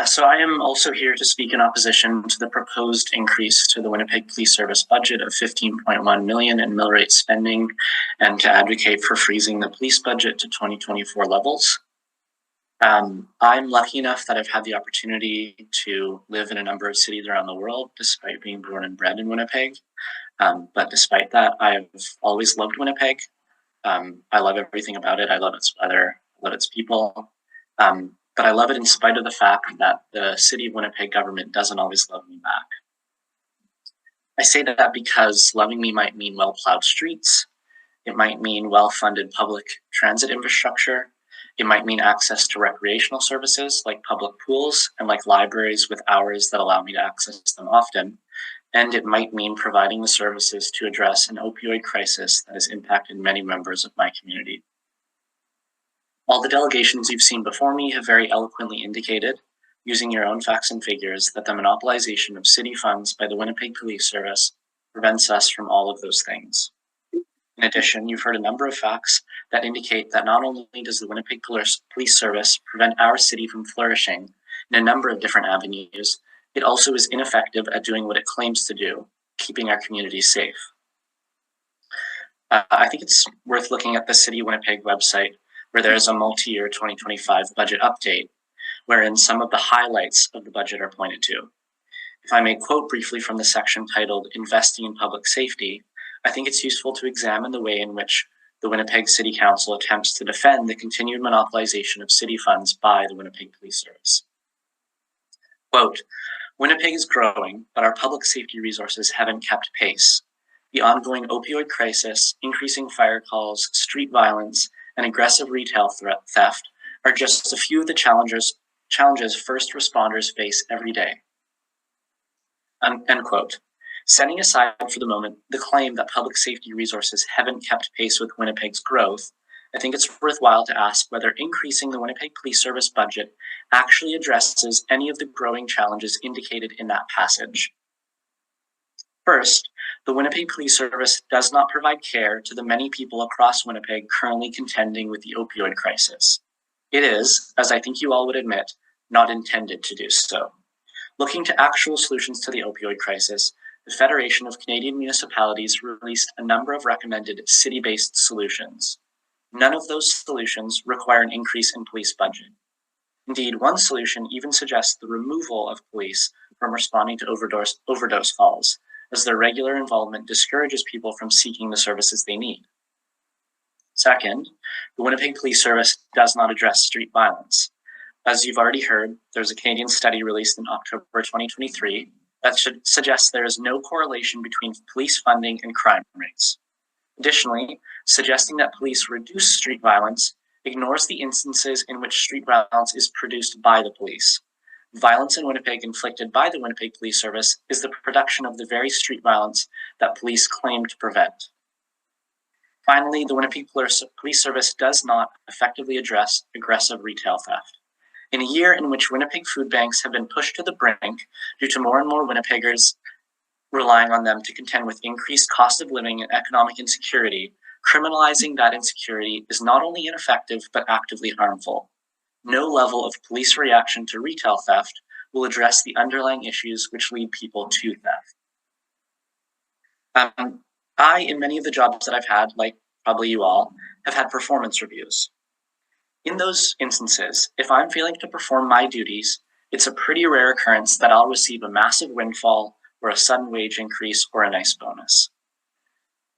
So I am also here to speak in opposition to the proposed increase to the Winnipeg Police Service budget of $15.1 million in mill rate spending, and to advocate for freezing the police budget to 2024 levels. I'm lucky enough that I've had the opportunity to live in a number of cities around the world, despite being born and bred in Winnipeg. But despite that, I've always loved Winnipeg. I love everything about it. I love its weather, I love its people. But I love it in spite of the fact that the City of Winnipeg government doesn't always love me back. I say that because loving me might mean well-plowed streets. It might mean well-funded public transit infrastructure. It might mean access to recreational services like public pools and like libraries with hours that allow me to access them often. And it might mean providing the services to address an opioid crisis that has impacted many members of my community. All the delegations you've seen before me have very eloquently indicated, using your own facts and figures, that the monopolization of city funds by the Winnipeg Police Service prevents us from all of those things. In addition, you've heard a number of facts that indicate that not only does the Winnipeg Police Service prevent our city from flourishing in a number of different avenues, it also is ineffective at doing what it claims to do, keeping our communities safe. I think it's worth looking at the City of Winnipeg website, where there is a multi-year 2025 budget update, wherein some of the highlights of the budget are pointed to. If I may quote briefly from the section titled Investing in Public Safety, I think it's useful to examine the way in which the Winnipeg City Council attempts to defend the continued monopolization of city funds by the Winnipeg Police Service. Quote, Winnipeg is growing, but our public safety resources haven't kept pace. The ongoing opioid crisis, increasing fire calls, street violence, and aggressive retail theft are just a few of the challenges first responders face every day. End quote. Setting aside for the moment the claim that public safety resources haven't kept pace with Winnipeg's growth, I think it's worthwhile to ask whether increasing the Winnipeg Police Service budget actually addresses any of the growing challenges indicated in that passage. First, the Winnipeg Police Service does not provide care to the many people across Winnipeg currently contending with the opioid crisis. It is, as I think you all would admit, not intended to do so. Looking to actual solutions to the opioid crisis, the Federation of Canadian Municipalities released a number of recommended city-based solutions. None of those solutions require an increase in police budget. Indeed, one solution even suggests the removal of police from responding to overdose calls, as their regular involvement discourages people from seeking the services they need. Second, the Winnipeg Police Service does not address street violence. As you've already heard, there's a Canadian study released in October 2023 that suggests there is no correlation between police funding and crime rates. Additionally, suggesting that police reduce street violence ignores the instances in which street violence is produced by the police. Violence in Winnipeg inflicted by the Winnipeg Police Service is the production of the very street violence that police claim to prevent. Finally, the Winnipeg Police Service does not effectively address aggressive retail theft. In a year in which Winnipeg food banks have been pushed to the brink due to more and more Winnipeggers relying on them to contend with increased cost of living and economic insecurity, criminalizing that insecurity is not only ineffective but actively harmful. No level of police reaction to retail theft will address the underlying issues which lead people to theft. I, in many of the jobs that I've had, like probably you all, have had performance reviews. In those instances, if I'm failing to perform my duties, it's a pretty rare occurrence that I'll receive a massive windfall or a sudden wage increase or a nice bonus.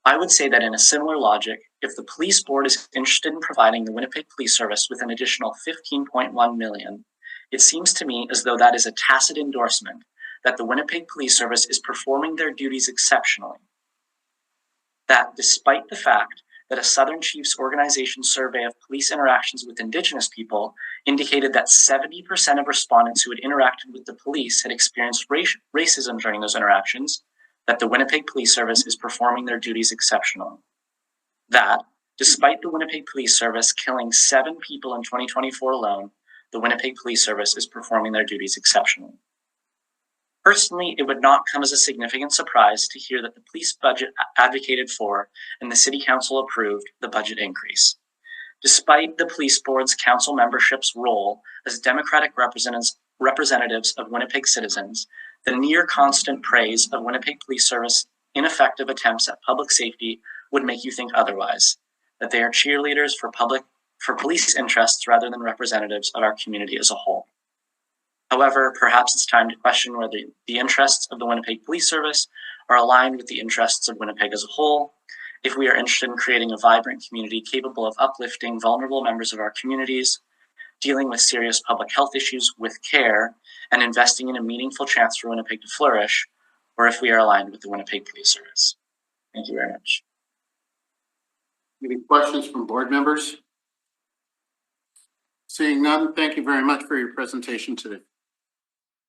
I would say that in a similar logic, if the police board is interested in providing the Winnipeg Police Service with an additional $15.1 million, it seems to me as though that is a tacit endorsement that the Winnipeg Police Service is performing their duties exceptionally. That despite the fact that a Southern Chiefs organization survey of police interactions with Indigenous people indicated that 70% of respondents who had interacted with the police had experienced racism during those interactions, that the Winnipeg Police Service is performing their duties exceptionally. That, despite the Winnipeg Police Service killing 7 people in 2024 alone, the Winnipeg Police Service is performing their duties exceptionally. Personally, it would not come as a significant surprise to hear that the police budget advocated for and the City Council approved the budget increase. Despite the police board's council membership's role as democratic representatives representatives of Winnipeg citizens, the near constant praise of Winnipeg Police Service ineffective attempts at public safety would make you think otherwise, that they are cheerleaders for police interests rather than representatives of our community as a whole. However, perhaps it's time to question whether the interests of the Winnipeg Police Service are aligned with the interests of Winnipeg as a whole, if we are interested in creating a vibrant community capable of uplifting vulnerable members of our communities, dealing with serious public health issues with care, and investing in a meaningful chance for Winnipeg to flourish, or if we are aligned with the Winnipeg Police Service. Thank you very much. Any questions from board members? Seeing none, thank you very much for your presentation today.